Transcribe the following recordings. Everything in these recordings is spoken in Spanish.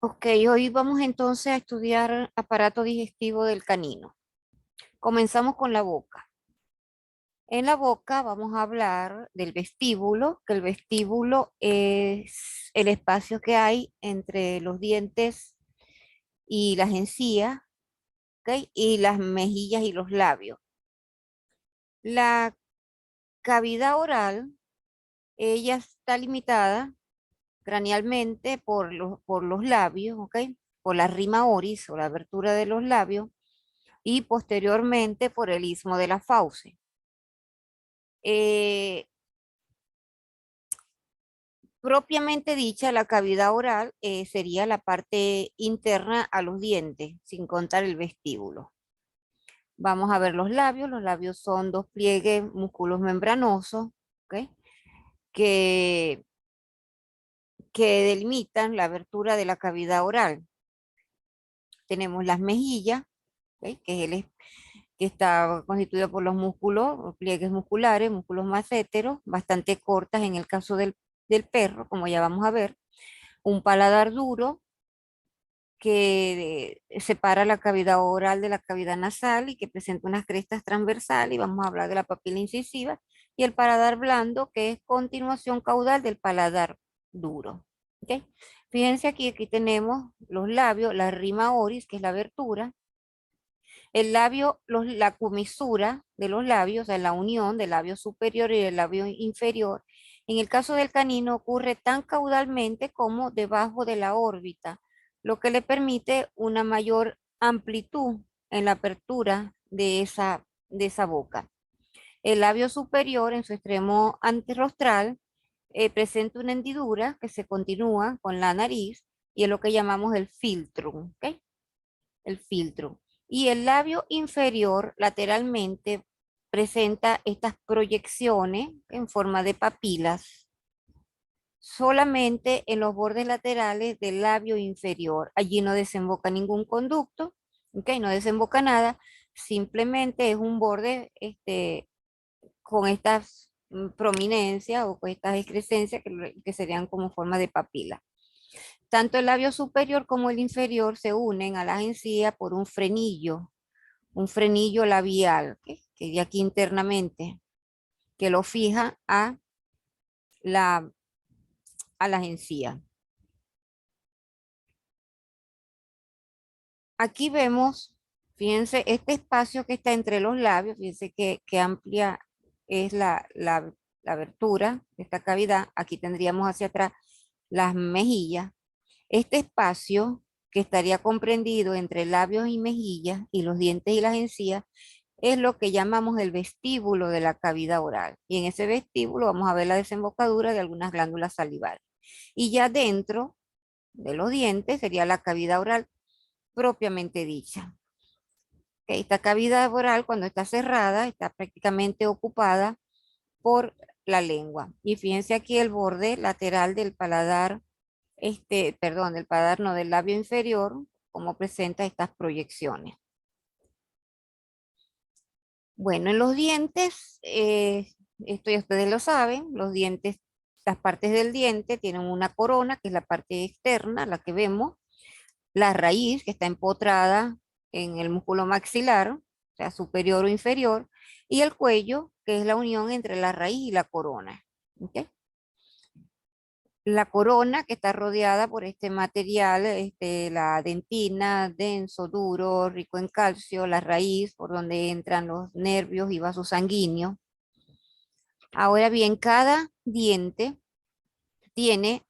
Ok, hoy vamos entonces a estudiar aparato digestivo del canino. Comenzamos con la boca. En la boca vamos a hablar del vestíbulo, que el vestíbulo es el espacio que hay entre los dientes y las encías, ¿ok? Y las mejillas y los labios. La cavidad oral, ella está limitada cranealmente por los labios, ¿ok? Por la rima oris o la abertura de los labios y posteriormente por el istmo de la fauce. Eh, Propiamente dicha, la cavidad oral sería la parte interna a los dientes, sin contar el vestíbulo. Vamos a ver los labios. Los labios son dos pliegues músculos membranosos, ¿ok? que, que delimitan la abertura de la cavidad oral. Tenemos las mejillas, ¿ok? Que está constituida por los músculos, los pliegues musculares, músculos masséteros, bastante cortas en el caso del perro, como ya vamos a ver. Un paladar duro que separa la cavidad oral de la cavidad nasal y que presenta unas crestas transversales, y vamos a hablar de la papila incisiva, y el paladar blando, que es continuación caudal del paladar duro. ¿Ok? Fíjense aquí tenemos los labios, la rima oris, que es la abertura, el labio, la comisura de los labios, o sea, la unión del labio superior y del labio inferior. En el caso del canino ocurre tan caudalmente como debajo de la órbita, lo que le permite una mayor amplitud en la apertura de esa boca. El labio superior en su extremo anterrostral presenta una hendidura que se continúa con la nariz y es lo que llamamos el filtrum, ¿ok? El filtro. Y el labio inferior lateralmente presenta estas proyecciones en forma de papilas solamente en los bordes laterales del labio inferior. Allí no desemboca ningún conducto, ¿ok? No desemboca nada, simplemente es un borde con estas prominencias o con estas excrescencias que serían como forma de papila. Tanto el labio superior como el inferior se unen a las encías por un frenillo labial, que de aquí internamente, que lo fija la, a las encías. Aquí vemos, fíjense, este espacio que está entre los labios, fíjense que amplia es la abertura de esta cavidad. Aquí tendríamos hacia atrás las mejillas. Este espacio que estaría comprendido entre labios y mejillas y los dientes y las encías es lo que llamamos el vestíbulo de la cavidad oral. Y en ese vestíbulo vamos a ver la desembocadura de algunas glándulas salivales. Y ya dentro de los dientes sería la cavidad oral propiamente dicha. Esta cavidad oral, cuando está cerrada, está prácticamente ocupada por la lengua. Y fíjense aquí el borde lateral del paladar, perdón, del paladar no, del labio inferior, como presenta estas proyecciones. Bueno, en los dientes, esto ya ustedes lo saben, los dientes, las partes del diente tienen una corona, que es la parte externa, la que vemos, la raíz, que está empotrada en el músculo maxilar, o sea, superior o inferior, y el cuello, que es la unión entre la raíz y la corona. ¿Ok? La corona, que está rodeada por este material, la dentina, denso, duro, rico en calcio, la raíz, por donde entran los nervios y vasos sanguíneos. Ahora bien, cada diente tiene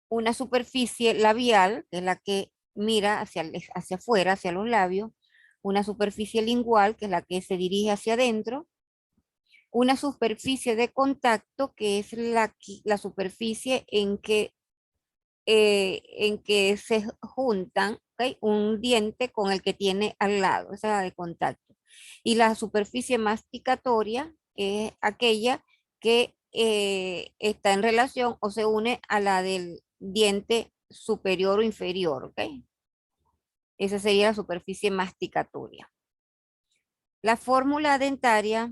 una superficie labial, que es la que mira hacia afuera, hacia los labios, una superficie lingual, que es la que se dirige hacia adentro, una superficie de contacto, que es la superficie en que se juntan, ¿ok? Un diente con el que tiene al lado, esa es la de contacto. Y la superficie masticatoria, que es aquella que está en relación o se une a la del diente superior o inferior, ¿ok? Esa sería la superficie masticatoria. La fórmula dentaria,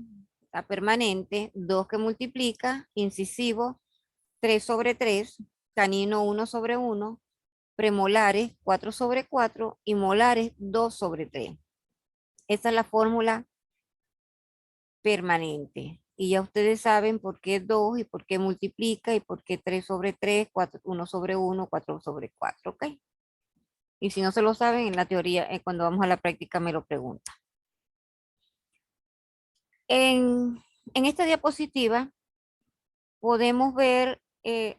la permanente, 2 que multiplica, incisivo, 3 sobre 3, canino 1 sobre 1, premolares 4 sobre 4 y molares 2 sobre 3. Esa es la fórmula permanente. Y ya ustedes saben por qué 2 y por qué multiplica y por qué 3 sobre 3, 4, 1 sobre 1, 4 sobre 4, ¿ok? Y si no se lo saben, en la teoría, cuando vamos a la práctica me lo pregunta. En esta diapositiva podemos ver el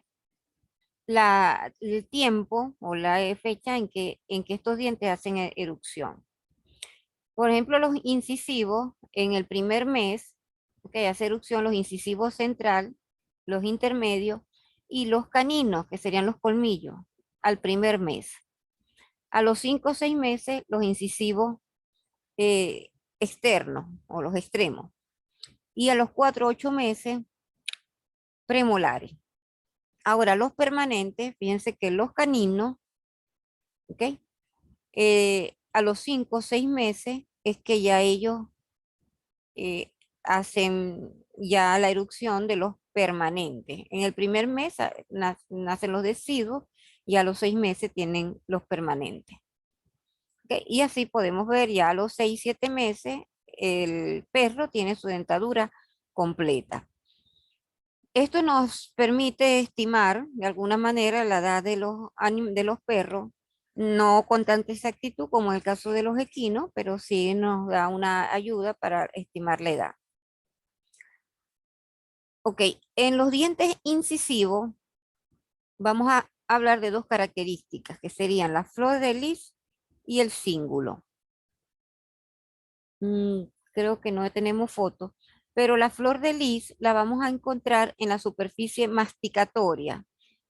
tiempo o la fecha en que estos dientes hacen erupción. Por ejemplo, los incisivos en el primer mes, que hace erupción los incisivos central, los intermedios y los caninos, que serían los colmillos, al primer mes. A los 5 o 6 meses, los incisivos eh, externos o los extremos. Y a los 4 o 8 meses, premolares. Ahora, los permanentes, fíjense que los caninos, ¿ok? A los 5 o 6 meses es que ya ellos hacen ya la erupción de los permanentes. En el primer mes nacen los deciduos y a los 6 meses tienen los permanentes. ¿Ok? Y así podemos ver ya a los 6, 7 meses el perro tiene su dentadura completa. Esto nos permite estimar de alguna manera la edad de los perros, no con tanta exactitud como en el caso de los equinos, pero sí nos da una ayuda para estimar la edad. Ok, en los dientes incisivos vamos a hablar de dos características, que serían la flor de lis y el cíngulo. Creo que no tenemos fotos, pero la flor de lis la vamos a encontrar en la superficie masticatoria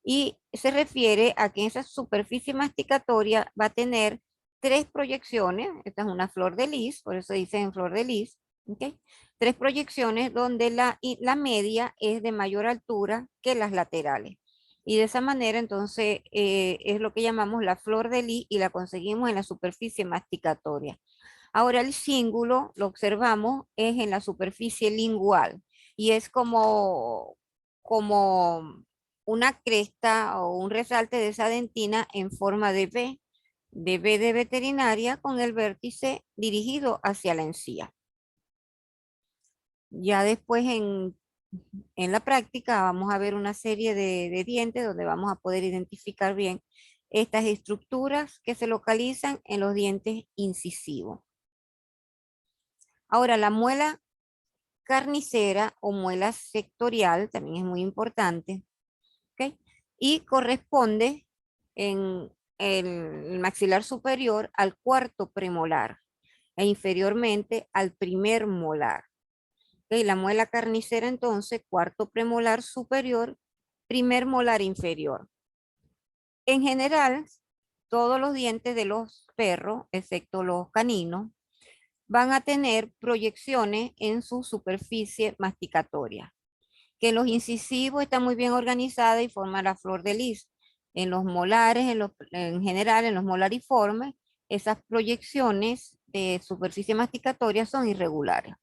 y se refiere a que esa superficie masticatoria va a tener tres proyecciones. Esta es una flor de lis, por eso dicen flor de lis, ¿ok? Tres proyecciones donde la media es de mayor altura que las laterales. Y de esa manera, entonces, es lo que llamamos la flor de lis y la conseguimos en la superficie masticatoria. Ahora el cíngulo, lo observamos, es en la superficie lingual y es como una cresta o un resalte de esa dentina en forma de V de veterinaria con el vértice dirigido hacia la encía. Ya después en la práctica vamos a ver una serie de dientes donde vamos a poder identificar bien estas estructuras que se localizan en los dientes incisivos. Ahora, la muela carnicera o muela sectorial también es muy importante, ¿ok? Y corresponde en el maxilar superior al cuarto premolar e inferiormente al primer molar. ¿Ok? La muela carnicera entonces, cuarto premolar superior, primer molar inferior. En general, todos los dientes de los perros, excepto los caninos, van a tener proyecciones en su superficie masticatoria, que los incisivos están muy bien organizados y forman la flor de lis. En los molares, en general, en los molariformes, esas proyecciones de superficie masticatoria son irregulares.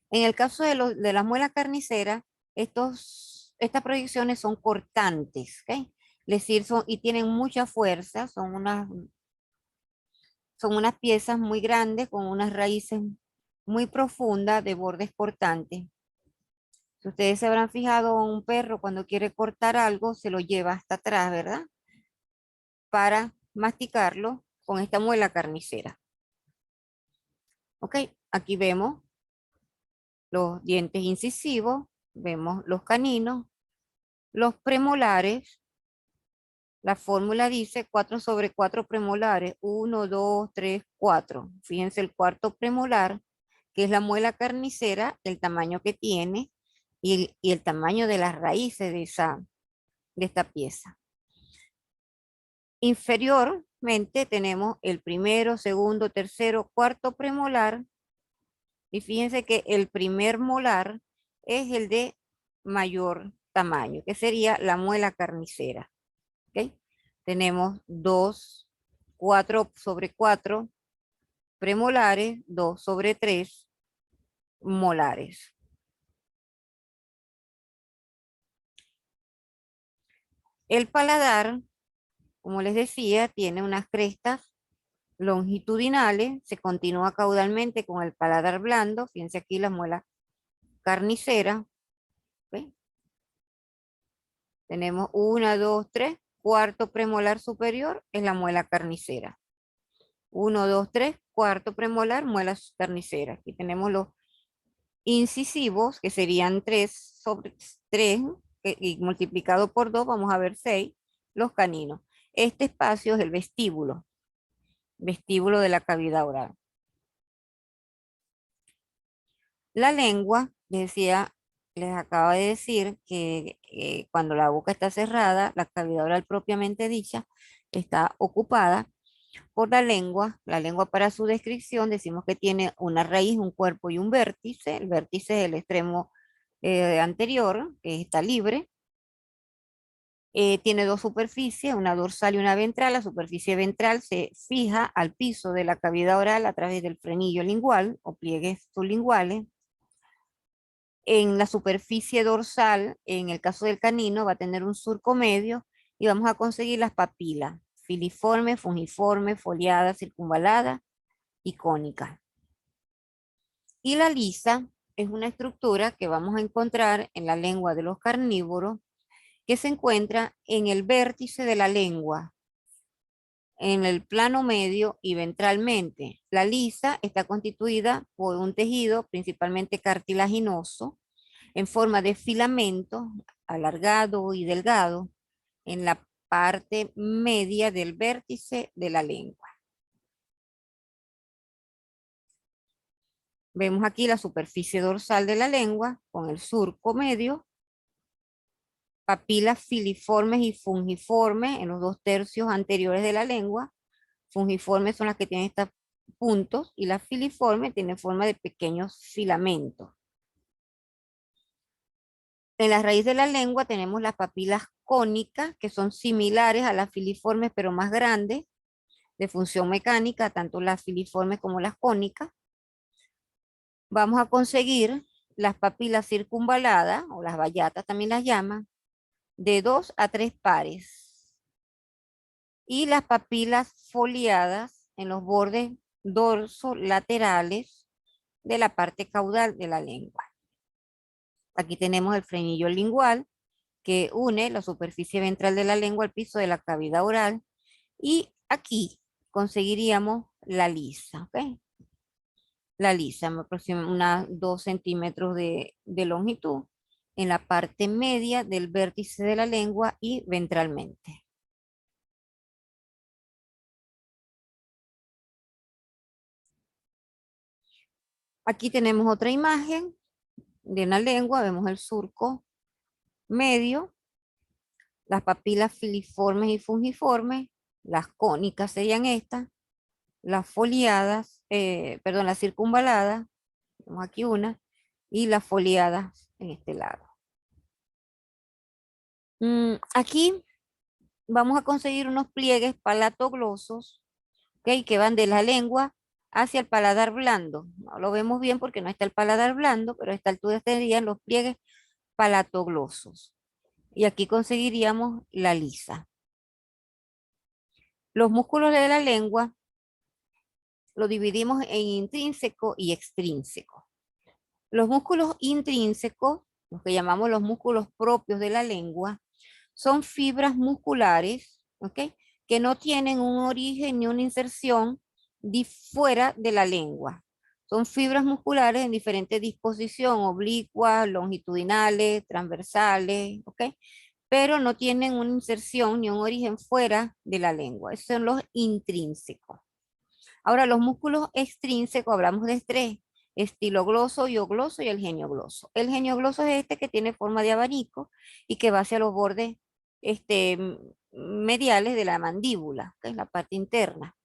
En el caso de la muela carnicera, estas proyecciones son cortantes, ¿ok? Es decir, y tienen mucha fuerza, son unas piezas muy grandes con unas raíces muy profundas de bordes cortantes. Si ustedes se habrán fijado, un perro cuando quiere cortar algo se lo lleva hasta atrás, ¿verdad? Para masticarlo con esta muela carnicera. Ok, aquí vemos los dientes incisivos, vemos los caninos, los premolares. La fórmula dice 4 sobre 4 premolares, 1, 2, 3, 4. Fíjense el cuarto premolar, que es la muela carnicera, el tamaño que tiene y el tamaño de las raíces de esta pieza. Inferiormente tenemos el primero, segundo, tercero, cuarto premolar. Y fíjense que el primer molar es el de mayor tamaño, que sería la muela carnicera. ¿Ok? Tenemos 4 sobre 4 premolares, 2 sobre 3 molares. El paladar como les decía, tiene unas crestas longitudinales, se continúa caudalmente con el paladar blando. Fíjense aquí las muelas carniceras. ¿Ve? Tenemos una, dos, tres. Cuarto premolar superior es la muela carnicera. Uno, dos, tres. Cuarto premolar, muela carnicera. Aquí tenemos los incisivos, que serían 3 sobre 3, y multiplicado por 2 vamos a ver 6, los caninos. Este espacio es el vestíbulo de la cavidad oral. La lengua, les decía, les acaba de decir que cuando la boca está cerrada, la cavidad oral propiamente dicha está ocupada por la lengua. La lengua, para su descripción, decimos que tiene una raíz, un cuerpo y un vértice. El vértice es el extremo anterior, que está libre. Tiene dos superficies, una dorsal y una ventral. La superficie ventral se fija al piso de la cavidad oral a través del frenillo lingual o pliegues sublinguales. En la superficie dorsal, en el caso del canino, va a tener un surco medio y vamos a conseguir las papilas, filiforme, fungiforme, foliada, circunvalada y cónica. Y la lisa es una estructura que vamos a encontrar en la lengua de los carnívoros, que se encuentra en el vértice de la lengua, en el plano medio y ventralmente. La lisa está constituida por un tejido principalmente cartilaginoso en forma de filamento alargado y delgado en la parte media del vértice de la lengua. Vemos aquí la superficie dorsal de la lengua con el surco medio, papilas filiformes y fungiformes en los 2/3 anteriores de la lengua. Fungiformes son las que tienen estos puntos y las filiformes tienen forma de pequeños filamentos. En la raíz de la lengua tenemos las papilas cónicas, que son similares a las filiformes pero más grandes, de función mecánica, tanto las filiformes como las cónicas. Vamos a conseguir las papilas circunvaladas, o las bayatas también las llaman, de 2 a 3 pares. Y las papilas foliadas en los bordes dorsolaterales de la parte caudal de la lengua. Aquí tenemos el frenillo lingual, que une la superficie ventral de la lengua al piso de la cavidad oral. Y aquí conseguiríamos la lisa, ¿ok? La lisa, aproximadamente unos 2 centímetros de longitud en la parte media del vértice de la lengua y ventralmente. Aquí tenemos otra imagen de una lengua, vemos el surco medio, las papilas filiformes y fungiformes, las cónicas serían estas, las foliadas, perdón, las circunvaladas, tenemos aquí una, y las foliadas en este lado. Aquí vamos a conseguir unos pliegues palatoglosos, ¿ok? Que van de la lengua hacia el paladar blando. No lo vemos bien porque no está el paladar blando, pero a esta altura estarían los pliegues palatoglosos. Y aquí conseguiríamos la lisa. Los músculos de la lengua lo dividimos en intrínseco y extrínseco. Los músculos intrínsecos, los que llamamos los músculos propios de la lengua, son fibras musculares, ¿ok? Que no tienen un origen ni una inserción fuera de la lengua. Son fibras musculares en diferente disposición, oblicuas, longitudinales, transversales, ¿ok? Pero no tienen una inserción ni un origen fuera de la lengua. Esos son los intrínsecos. Ahora, los músculos extrínsecos, hablamos de tres: estilogloso, iogloso y el geniogloso. El geniogloso es este que tiene forma de abanico y que va hacia los bordes mediales de la mandíbula, que es la parte interna.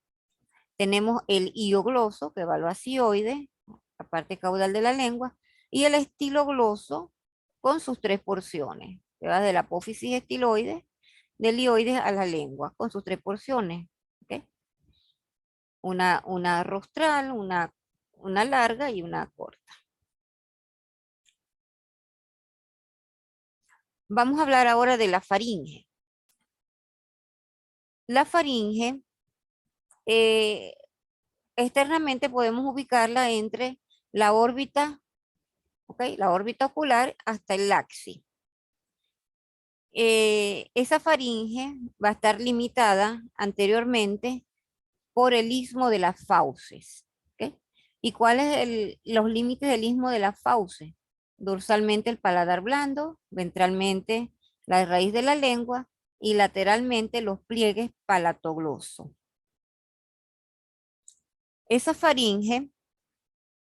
Tenemos el iogloso, que va al vacioide, la parte caudal de la lengua, y el estilogloso con sus tres porciones, que va de la apófisis estiloide, del hioides a la lengua, con sus tres porciones. ¿Ok? Una rostral, una larga y una corta. Vamos a hablar ahora de la faringe. La faringe, eh, externamente podemos ubicarla entre la órbita, ¿ok? La órbita ocular hasta el laxi. Esa faringe va a estar limitada anteriormente por el istmo de las fauces. ¿Ok? ¿Y cuáles los límites del istmo de las fauces? Dorsalmente el paladar blando, ventralmente la raíz de la lengua y lateralmente los pliegues palatoglosos. Esa faringe,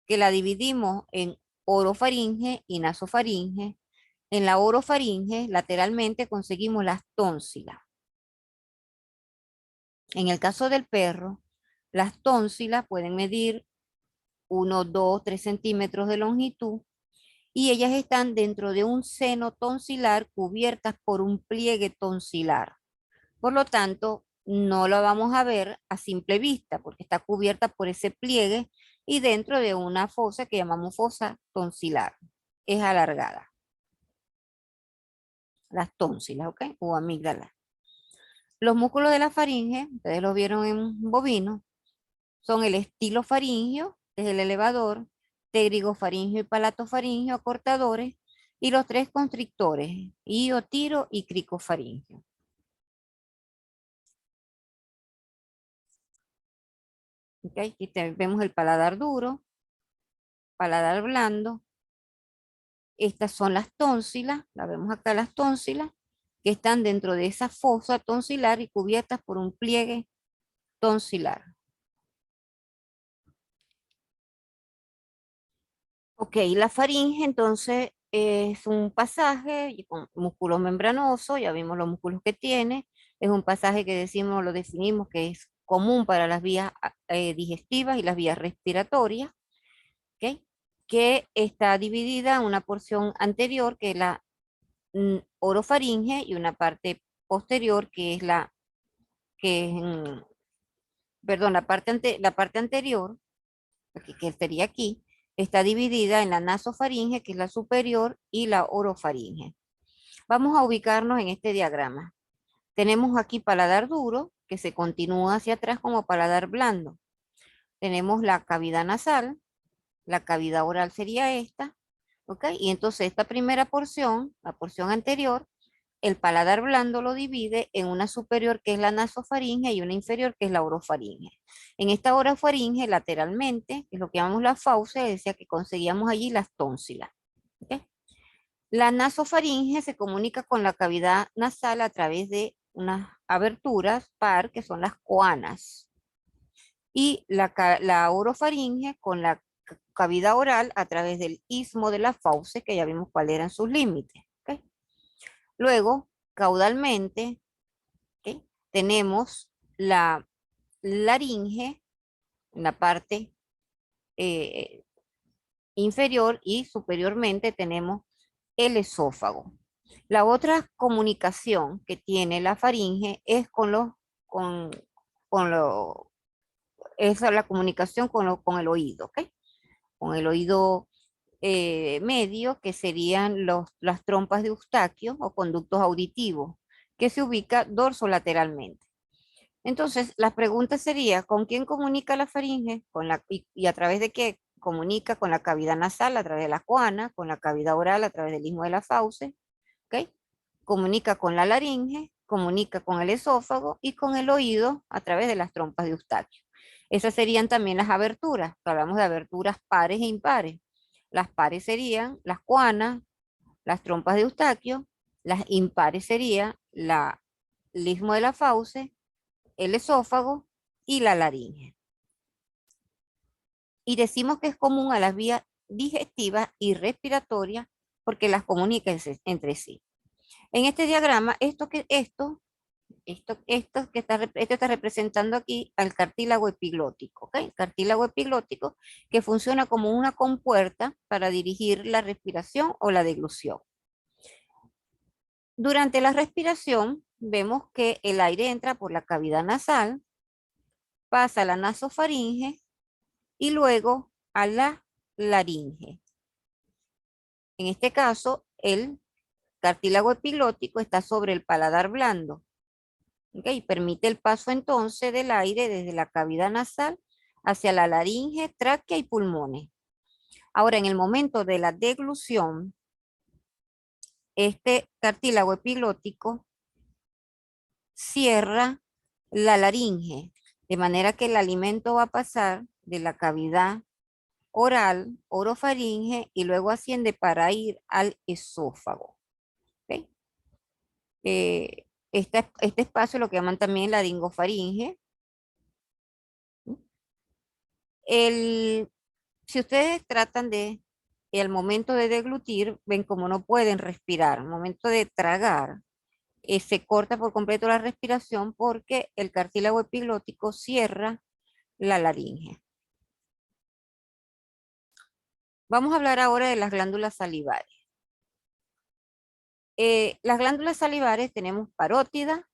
que la dividimos en orofaringe y nasofaringe, en la orofaringe lateralmente conseguimos las tónsilas. En el caso del perro, las tónsilas pueden medir 1, 2, 3 centímetros de longitud y ellas están dentro de un seno tonsilar cubiertas por un pliegue tonsilar. Por lo tanto, no la vamos a ver a simple vista porque está cubierta por ese pliegue y dentro de una fosa que llamamos fosa tonsilar. Es alargada. Las tónsilas, ¿ok? O amígdalas. Los músculos de la faringe, ustedes los vieron en bovino, son el estilofaringio, que es el elevador, tegrigofaringio y palatofaringio acortadores, y los tres constrictores, iotiro y cricofaringio. ¿Okay? Aquí vemos el paladar duro, paladar blando. Estas son las tónsilas, la vemos acá las tónsilas, que están dentro de esa fosa tonsilar y cubiertas por un pliegue tonsilar. Ok, la faringe entonces es un pasaje con músculo membranoso, ya vimos los músculos que tiene, es un pasaje que decimos, lo definimos que es común para las vías digestivas y las vías respiratorias, ¿ok? Que está dividida en una porción anterior que es la orofaringe y una parte posterior que es perdón, la parte anterior que sería aquí, está dividida en la nasofaringe, que es la superior, y la orofaringe. Vamos a ubicarnos en este diagrama. Tenemos aquí paladar duro, que se continúa hacia atrás como paladar blando. Tenemos la cavidad nasal, la cavidad oral sería esta, ¿ok? Y entonces esta primera porción, la porción anterior, el paladar blando lo divide en una superior que es la nasofaringe y una inferior que es la orofaringe. En esta orofaringe lateralmente, que es lo que llamamos la fauce, decía que conseguíamos allí las tónsilas. ¿Okay? La nasofaringe se comunica con la cavidad nasal a través de unas aberturas par, que son las coanas. Y la orofaringe con la cavidad oral a través del istmo de la fauce, que ya vimos cuáles eran sus límites. ¿Okay? Luego, caudalmente, ¿ok? Tenemos la laringe en la parte eh, inferior y superiormente tenemos el esófago. La otra comunicación que tiene la faringe es con, con lo, esa es la comunicación con el oído, ¿ok? Con el oído medio, que serían las trompas de Eustaquio o conductos auditivos, que se ubica dorsolateralmente. Entonces, la pregunta sería, ¿con quién comunica la faringe? Y a través de qué comunica con la cavidad nasal a través de la coana, con la cavidad oral a través del istmo de la fauce, ¿ok? Comunica con la laringe, comunica con el esófago y con el oído a través de las trompas de Eustaquio. Esas serían también las aberturas. Hablamos de aberturas pares e impares. Las pares serían las coanas, las trompas de Eustaquio, las impares serían el istmo de la fauce, el esófago y la laringe. Y decimos que es común a las vías digestivas y respiratorias porque las comunica entre sí. En este diagrama, esto está representando aquí al cartílago epiglótico, ¿ok? El cartílago epiglótico que funciona como una compuerta para dirigir la respiración o la deglución. Durante la respiración, vemos que el aire entra por la cavidad nasal, pasa a la nasofaringe y luego a la laringe. En este caso, el cartílago epiglótico está sobre el paladar blando. ¿ok? Permite el paso entonces del aire desde la cavidad nasal hacia la laringe, tráquea y pulmones. Ahora, en el momento de la deglución, este cartílago epiglótico cierra la laringe, de manera que el alimento va a pasar de la cavidad oral, orofaringe, y luego asciende para ir al esófago. ¿Ok? Este espacio lo que llaman también laringofaringe. El, si ustedes tratan de, al momento de deglutir, ven como no pueden respirar. Al momento de tragar, se corta por completo la respiración porque el cartílago epiglótico cierra la laringe. Vamos a hablar ahora de las glándulas salivares. Las glándulas salivares tenemos parótida,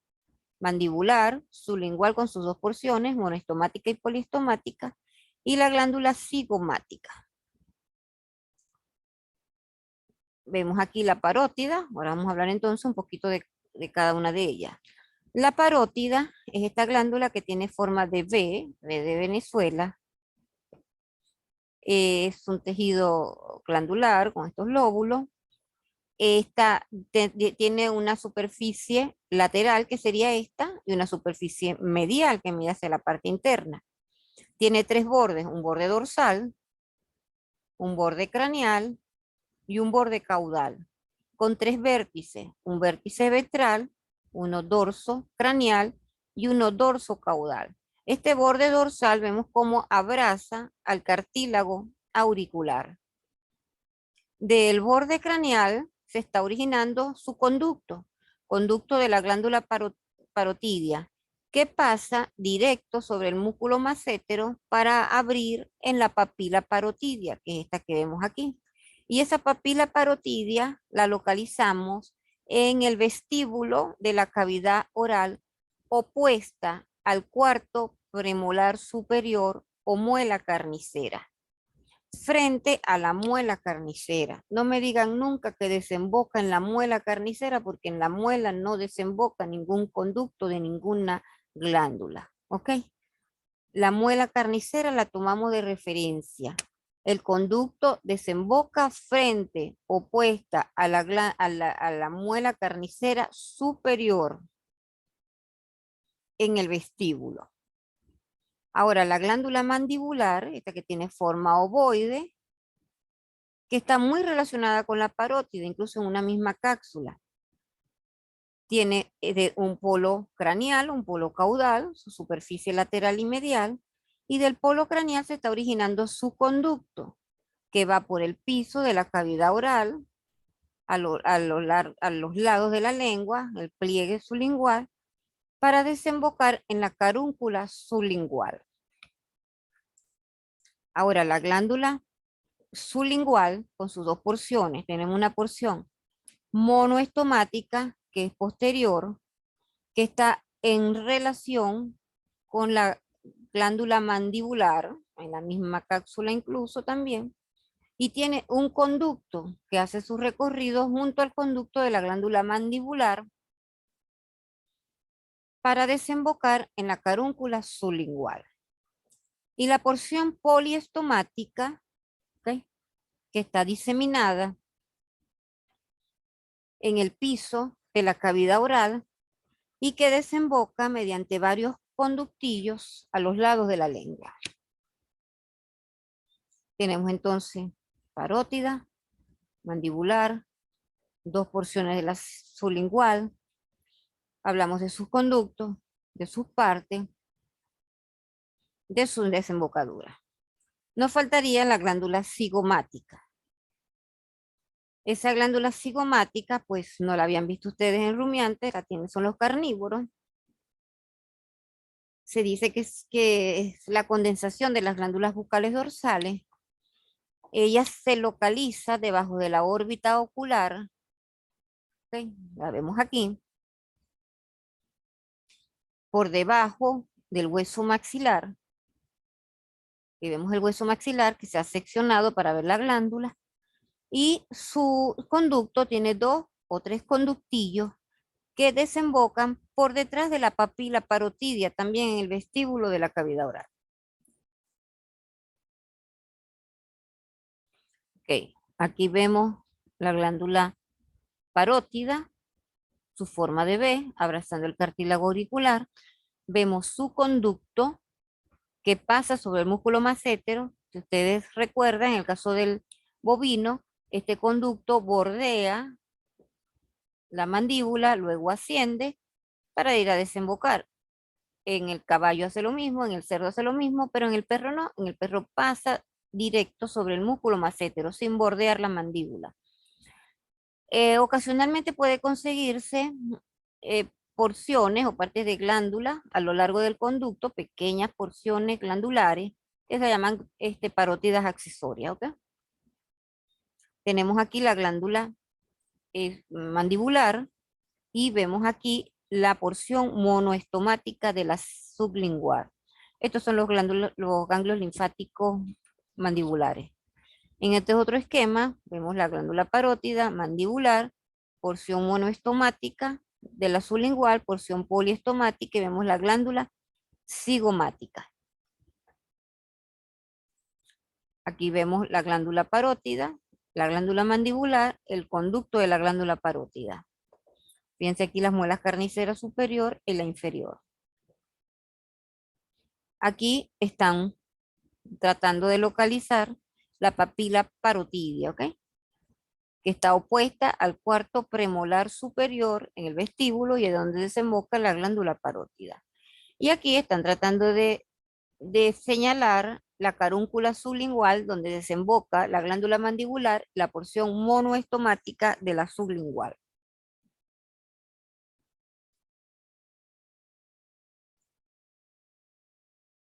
mandibular, sublingual con sus dos porciones, monoestomática y polistomática, y la glándula cigomática. Vemos aquí la parótida. Ahora vamos a hablar entonces un poquito de cada una de ellas. La parótida es esta glándula que tiene forma de V de Venezuela. Es un tejido glandular con estos lóbulos. Esta tiene una superficie lateral, que sería esta, y una superficie medial, que mide hacia la parte interna. Tiene tres bordes: un borde dorsal, un borde craneal y un borde caudal, con tres vértices: un vértice ventral, uno dorso craneal y uno dorso caudal. Este borde dorsal vemos cómo abraza al cartílago auricular. Del borde craneal se está originando su conducto de la glándula parotidia, que pasa directo sobre el músculo massétero para abrir en la papila parotidia, que es esta que vemos aquí. Y esa papila parotidia la localizamos en el vestíbulo de la cavidad oral, opuesta al cuarto premolar superior o muela carnicera, frente a la muela carnicera. No me digan nunca que desemboca en la muela carnicera, porque en la muela no desemboca ningún conducto de ninguna glándula. ¿Ok? La muela carnicera la tomamos de referencia. El conducto desemboca frente, opuesta a la muela carnicera superior, en el vestíbulo. Ahora, la glándula mandibular, esta que tiene forma ovoide, que está muy relacionada con la parótida, incluso en una misma cápsula. Tiene un polo craneal, un polo caudal, su superficie lateral y medial, y del polo craneal se está originando su conducto, que va por el piso de la cavidad oral, a los lados de la lengua, el pliegue sublingual, para desembocar en la carúncula sublingual. Ahora, la glándula sublingual, con sus dos porciones, tenemos una porción monoestomática, que es posterior, que está en relación con la glándula mandibular, en la misma cápsula incluso también, y tiene un conducto que hace su recorrido junto al conducto de la glándula mandibular para desembocar en la carúncula sublingual. Y la porción poliestomática, ¿okay?, que está diseminada en el piso de la cavidad oral y que desemboca mediante varios conductillos a los lados de la lengua. Tenemos entonces parótida, mandibular, dos porciones de la sublingual. Hablamos de sus conductos, de sus partes, de su desembocadura. Nos faltaría la glándula cigomática. Esa glándula cigomática, pues no la habían visto ustedes en rumiantes, la tienen son los carnívoros. Se dice que es la condensación de las glándulas bucales dorsales. Ella se localiza debajo de la órbita ocular. ¿Okay? La vemos aquí. Por debajo del hueso maxilar. Y vemos el hueso maxilar que se ha seccionado para ver la glándula. Y su conducto tiene dos o tres conductillos que desembocan por detrás de la papila parotidia, también en el vestíbulo de la cavidad oral. Ok, aquí vemos la glándula parótida, su forma de V, abrazando el cartílago auricular. Vemos su conducto que pasa sobre el músculo massétero. Si ustedes recuerdan, en el caso del bovino, este conducto bordea la mandíbula, luego asciende para ir a desembocar. En el caballo hace lo mismo, en el cerdo hace lo mismo, pero en el perro no. En el perro pasa directo sobre el músculo massétero, sin bordear la mandíbula. Ocasionalmente puede conseguirse porciones o partes de glándula a lo largo del conducto, pequeñas porciones glandulares, que se llaman parótidas accesorias, ¿ok? Tenemos aquí la glándula mandibular y vemos aquí la porción monoestomática de la sublingual. Estos son los ganglios linfáticos mandibulares. En este otro esquema vemos la glándula parótida mandibular, porción monoestomática de la sublingual, porción poliestomática y vemos la glándula cigomática. Aquí vemos la glándula parótida, la glándula mandibular, el conducto de la glándula parótida. Fíjense aquí las muelas carniceras superior y la inferior. Aquí están tratando de localizar la papila parotidia, ¿ok? Que está opuesta al cuarto premolar superior en el vestíbulo y es donde desemboca la glándula parótida. Y aquí están tratando de señalar la carúncula sublingual donde desemboca la glándula mandibular, la porción monoestomática de la sublingual.